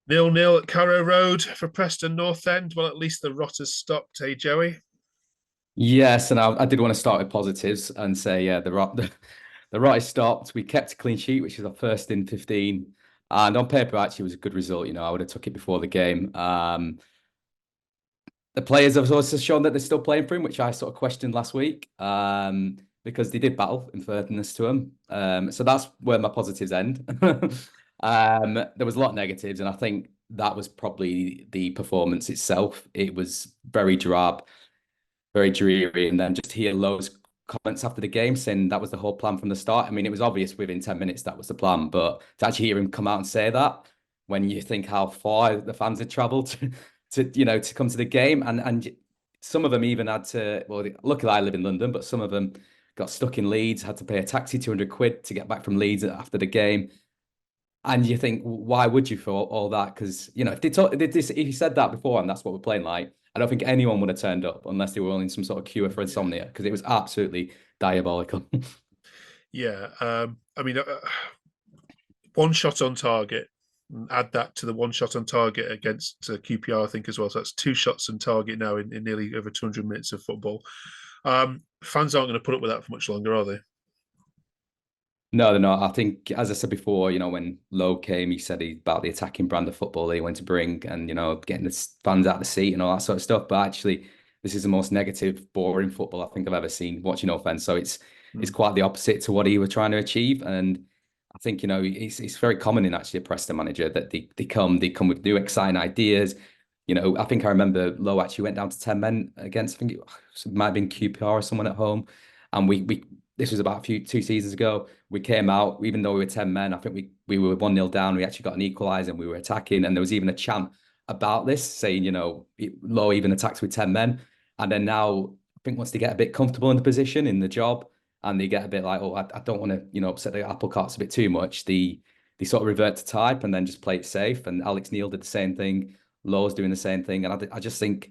0-0 at Carrow Road for Preston Northend. Well, at least the rot has stopped, hey, Joey? Yes, and I did want to start with positives and say, yeah, the rot is stopped. We kept a clean sheet, which is our first in 15. And on paper, actually, it was a good result. I would have took it before the game. The players have also shown that they're still playing for him, which I sort of questioned last week, because they did battle, in fairness to him. So that's where my positives end. There was a lot of negatives, and I think that was probably the performance itself. It was very drab, very dreary. And then just hear Lowe's comments after the game saying that was the whole plan from the start. I mean, it was obvious within 10 minutes that was the plan, but to actually hear him come out and say that when you think how far the fans had traveled to come to the game, and some of them even had to, well, luckily I live in London, but some of them got stuck in Leeds, had to pay a taxi 200 quid to get back from Leeds after the game. And you think, why would you for all that? Because if he said that before, and that's what we're playing like, I don't think anyone would have turned up unless they were on some sort of cure for insomnia, because it was absolutely diabolical. Yeah. I mean, one shot on target. Add that to the one shot on target against QPR, I think, as well. So that's two shots on target now in nearly over 200 minutes of football. Fans aren't going to put up with that for much longer, are they? No, they're not. I think, as I said before, when Lowe came, he said about the attacking brand of football that he went to bring, and getting the fans out of the seat and all that sort of stuff. But actually, this is the most negative, boring football I think I've ever seen. Watching no offense, so it's Mm. quite the opposite to what he was trying to achieve. And I think it's very common in actually a Preston manager that they come with new exciting ideas. I think I remember Lowe actually went down to 10 men against, I think it might have been QPR or someone at home, and we this was about 2 seasons ago. We came out, even though we were 10 men, I think we were 1-0 down. We actually got an equaliser and we were attacking. And there was even a chant about this saying, Lowe even attacks with 10 men. And then now, I think once they get a bit comfortable in the position, in the job, and they get a bit like, oh, I don't want to, upset the apple carts a bit too much, they sort of revert to type and then just play it safe. And Alex Neil did the same thing. Lowe's doing the same thing. And I just think,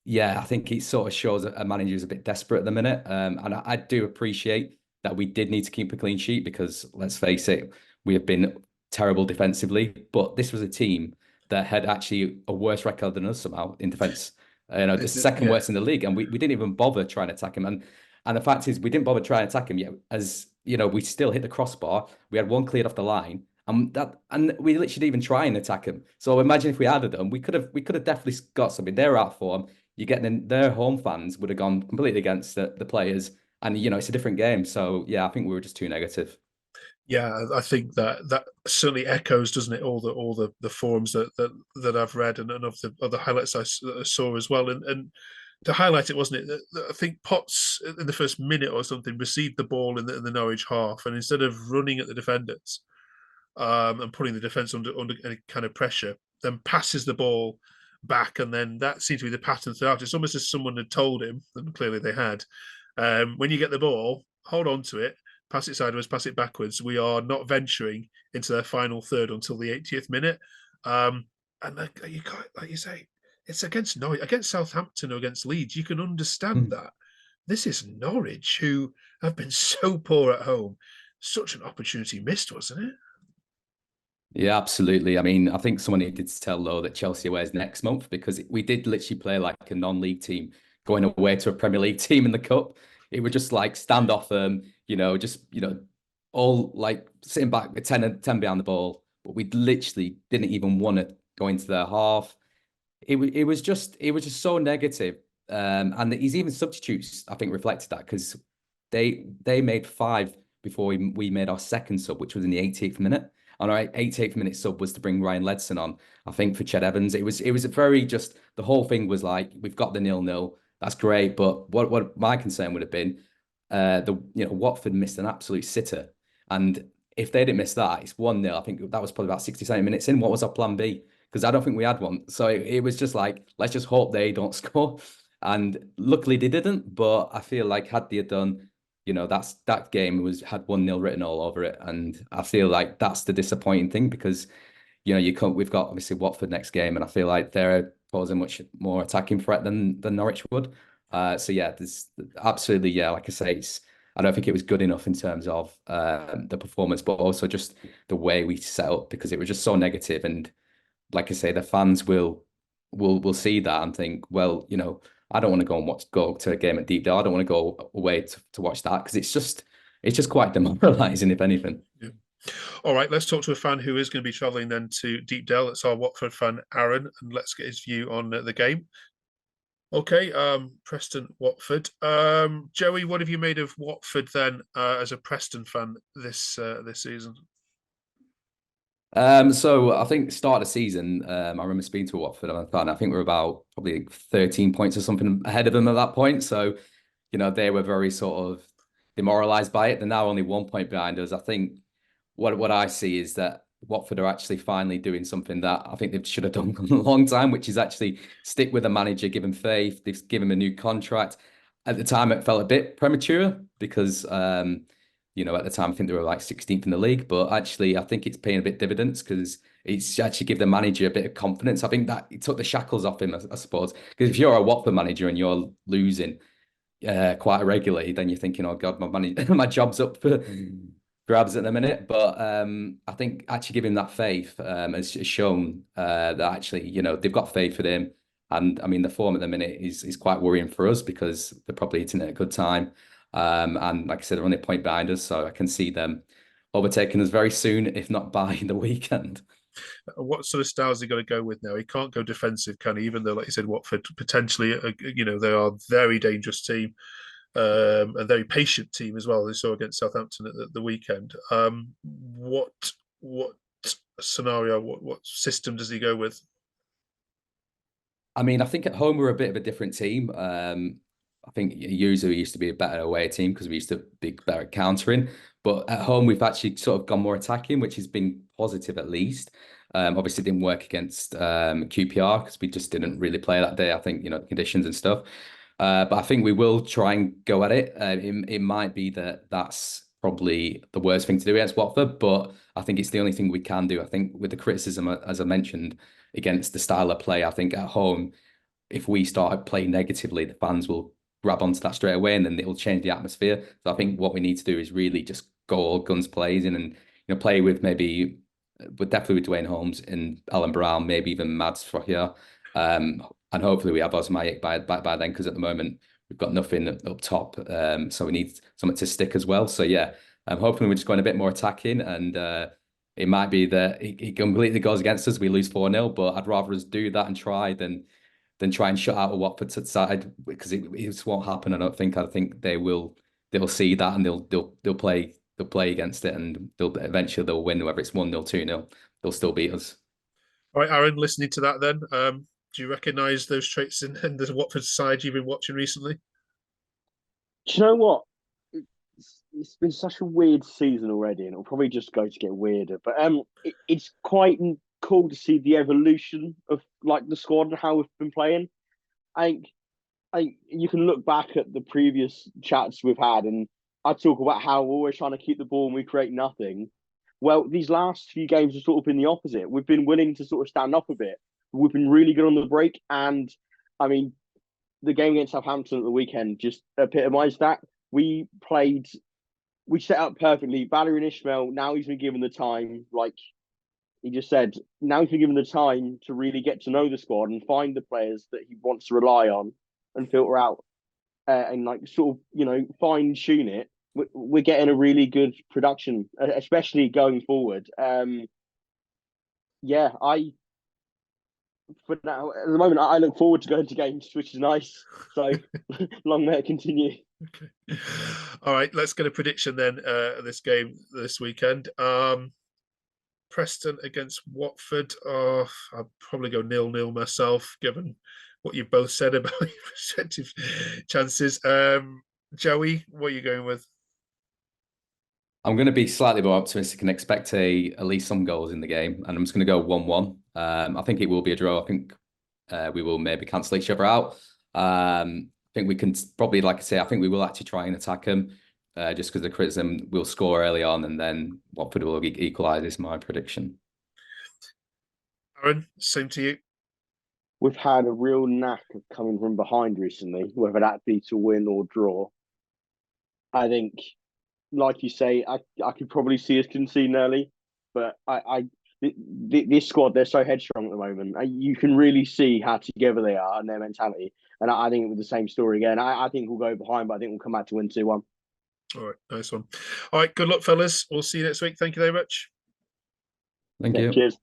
yeah, I think it sort of shows a manager is a bit desperate at the minute. And I do appreciate that we did need to keep a clean sheet because let's face it, we have been terrible defensively. But this was a team that had actually a worse record than us somehow in defence. The second Yeah. worst in the league, and we didn't even bother trying to attack him. And the fact is, we didn't bother trying to attack him yet. As we still hit the crossbar. We had one cleared off the line, and we literally didn't even try and attack him. So imagine if we had done, we could have definitely got something. They're out for him. You're getting in, their home fans would have gone completely against the players, and it's a different game. So yeah, I think we were just too negative. Yeah, I think that certainly echoes, doesn't it? All the forums that I've read and of the highlights I saw as well. And to highlight it, wasn't it? I think Potts in the first minute or something received the ball in the Norwich half, and instead of running at the defenders and putting the defence under any kind of pressure, then passes the ball back, and then that seemed to be the pattern throughout. It's almost as someone had told him, and clearly they had. When you get the ball, hold on to it, pass it sideways, pass it backwards. We are not venturing into their final third until the 80th minute. And like you say, it's against Norwich, against Southampton or against Leeds. You can understand Mm. that. This is Norwich, who have been so poor at home. Such an opportunity missed, wasn't it? Yeah, absolutely. I mean, I think someone needed to tell Lowe that Chelsea aways next month because we did literally play like a non-league team going away to a Premier League team in the cup. It would just like stand off them, just all like sitting back with 10 and 10 behind the ball, but we literally didn't even want to go into their half. It was just so negative. And his even substitutes, I think, reflected that because they made five before we made our second sub, which was in the 88th minute. And our 88th minute sub was to bring Ryan Ledson on, I think, for Ched Evans. It was a very just the whole thing was like, we've got the 0-0. That's great. But what my concern would have been, Watford missed an absolute sitter. And if they didn't miss that, it's 1-0. I think that was probably about 60, 70 minutes in. What was our plan B? Because I don't think we had one. So it was just like, let's just hope they don't score. And luckily they didn't. But I feel like had they done, that game had 1-0 written all over it. And I feel like that's the disappointing thing because, we've got obviously Watford next game, and I feel like they're posing much more attacking threat than Norwich would. So yeah, there's absolutely, yeah, like I say, I don't think it was good enough in terms of the performance, but also just the way we set up because it was just so negative. And like I say, the fans will see that and think, well, I don't want to go to a game at Deepdale. I don't want to go away to watch that because it's just quite demoralising, if anything. Yeah. All right, let's talk to a fan who is going to be travelling then to Deepdale. It's our Watford fan, Aaron, and let's get his view on the game. Okay, Preston Watford. Joey, what have you made of Watford then as a Preston fan this season? So I think start of the season, I remember speaking to a Watford fan. I think we're about probably 13 points or something ahead of them at that point. So, they were very sort of demoralised by it. They're now only 1 point behind us. I think what I see is that Watford are actually finally doing something that I think they should have done a long time, which is actually stick with the manager, give him faith. They've given him a new contract. At the time, it felt a bit premature because, at the time, I think they were like 16th in the league. But actually, I think it's paying a bit dividends because it's actually give the manager a bit of confidence. I think that it took the shackles off him, I suppose. Because if you're a Watford manager and you're losing quite regularly, then you're thinking, oh God, my money, my job's up for grabs at the minute. But I think actually giving that faith has shown that actually, they've got faith in him. And I mean, the form at the minute is quite worrying for us because they're probably hitting it at a good time. And like I said, they're only a point behind us, so I can see them overtaking us very soon, if not by the weekend. What sort of style is he going to go with now? He can't go defensive, can he? Even though, like you said, Watford potentially, they are a very dangerous team, a very patient team as well. They saw against Southampton at the weekend. What scenario? What system does he go with? I mean, I think at home we're a bit of a different team. I think usually we used to be a better away team because we used to be better at countering. But at home we've actually sort of gone more attacking, which has been positive at least. Obviously, it didn't work against QPR because we just didn't really play that day. I think the conditions and stuff. But I think we will try and go at it. It might be that that's probably the worst thing to do against Watford, but I think it's the only thing we can do. I think with the criticism, as I mentioned, against the style of play, I think at home, if we start playing negatively, the fans will grab onto that straight away and then it'll change the atmosphere. So I think what we need to do is really just go all guns blazing and play with definitely with Dwayne Holmes and Alan Brown, maybe even Mads for here. And hopefully we have Osmajic by then because at the moment we've got nothing up top. So we need something to stick as well. So yeah, hopefully we're just going a bit more attacking and it might be that it completely goes against us. We lose 4-0, but I'd rather us do that and try than try and shut out a Watford side because it won't happen. I don't think. I think they'll see that and they'll play against it and they'll win, whether it's 1-0, 2-0, they'll still beat us. All right, Aaron, listening to that then, do you recognise those traits in the Watford side you've been watching recently? Do you know what? It's been such a weird season already, and it'll probably just go to get weirder. But it's quite cool to see the evolution of like the squad and how we've been playing. I think you can look back at the previous chats we've had, and I talk about how we're always trying to keep the ball and we create nothing. Well, these last few games have sort of been the opposite. We've been willing to sort of stand up a bit. We've been really good on the break, and I mean, the game against Southampton at the weekend just epitomised that. We played, we set up perfectly. Valerie and Ishmael, now he's been given the time, like he just said, now he's been given the time to really get to know the squad and find the players that he wants to rely on and filter out and like sort of, fine tune it. We're getting a really good production, especially going forward. Yeah, for now, at the moment, I look forward to going to games, which is nice. So long may it continue. Okay. All right, let's get a prediction then. This game this weekend. Preston against Watford. Oh, I'll probably go 0-0 myself, given what you both said about your respective chances. Joey, what are you going with? I'm going to be slightly more optimistic and expect at least some goals in the game, and I'm just going to go 1-1. I think it will be a draw. I think we will maybe cancel each other out. I think we can probably, like I say, I think we will actually try and attack them just because the criticism will score early on and then Watford will equalise, is my prediction. Aaron, same to you. We've had a real knack of coming from behind recently, whether that be to win or draw. I think, like you say, I could probably see us conceding early, but this squad, they're so headstrong at the moment. You can really see how together they are and their mentality. And I think it was the same story again. I think we'll go behind, but I think we'll come out to win 2-1. All right, nice one. All right, good luck, fellas. We'll see you next week. Thank you very much. Thank Yeah, you. cheers.